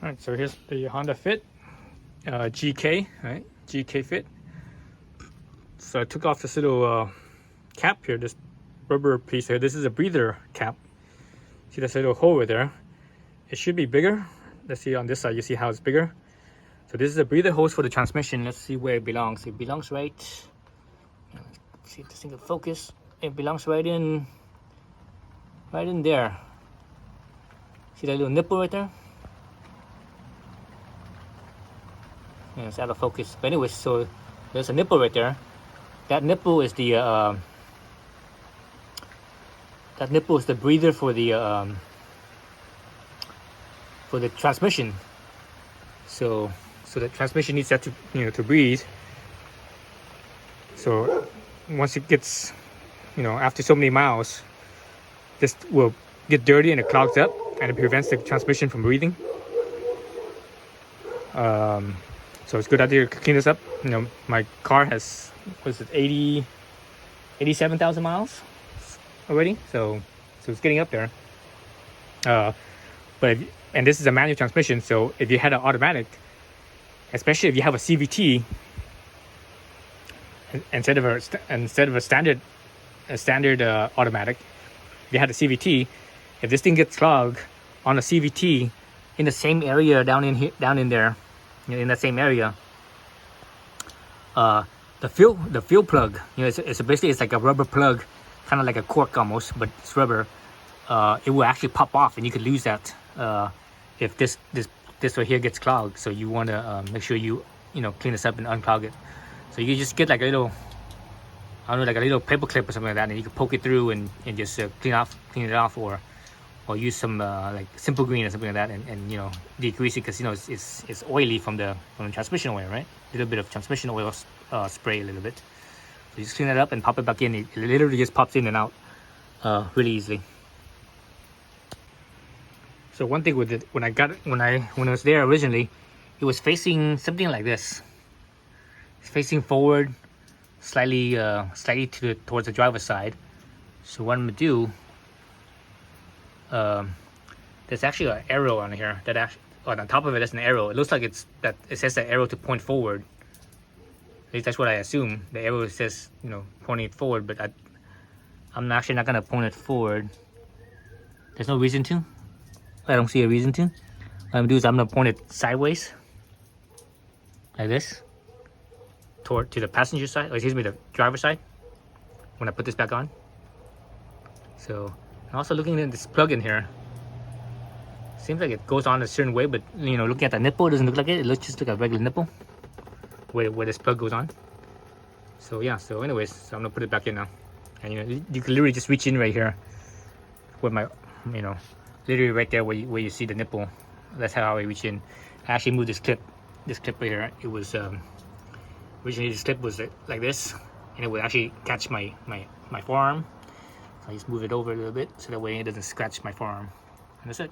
All right, so here's the Honda Fit GK, right? GK Fit. So I took off this little cap here, this rubber piece here. This is a breather cap. See this little hole right there? It should be bigger. Let's see on this side, you see how it's bigger. So this is a breather hose for the transmission. Let's see where it belongs. It belongs right, let's see if this thing will focus. It belongs right in there. See that little nipple right there? Yeah, it's out of focus. But anyways, so there's a nipple right there. That nipple is the breather for the transmission. So the transmission needs that to breathe. So once it gets, after so many miles, this will get dirty and it clogs up and it prevents the transmission from breathing. So it's a good idea to clean this up. My car has, 87,000 miles already. So it's getting up there. And this is a manual transmission. So if you had an automatic, especially if you have a CVT, instead of a standard automatic, if you had a CVT, if this thing gets clogged on a CVT in the same area down in there, in that same area, the fuel plug, it's basically like a rubber plug, kind of like a cork almost, but it's rubber. It will actually pop off, and you could lose that if this right here gets clogged. So you want to make sure you clean this up and unclog it. So you just get like a little, like a little paper clip or something like that, and you can poke it through and just clean it off, or use some like Simple Green or something like that, and degrease it, because it's oily from the transmission oil, right? A little bit of transmission oil spray a little bit. So you just clean it up and pop it back in. It literally just pops in and out really easily. So one thing with it, when I was there originally, it was facing something like this. It's facing forward, slightly towards the driver's side. So what I'm gonna do, there's actually an arrow on here that actually, on top of it, there's an arrow. It looks like it says the arrow to point forward. At least that's what I assume. The arrow says, pointing it forward, but I'm actually not gonna point it forward. There's no reason to. I don't see a reason to. What I'm gonna do is I'm gonna point it sideways, like this, to the passenger side, or excuse me, the driver's side, when I put this back on. So, I'm also looking at this plug in here. Seems like it goes on a certain way, but looking at the nipple, it doesn't look like it. It looks just like a regular nipple where this plug goes on. So yeah, so anyways, so I'm gonna put it back in now. And you can literally just reach in right here with my, literally right there where you see the nipple. That's how I reach in. I actually moved this clip right here. It was originally this clip was like this, and it would actually catch my forearm. So I just move it over a little bit so that way it doesn't scratch my forearm. And that's it.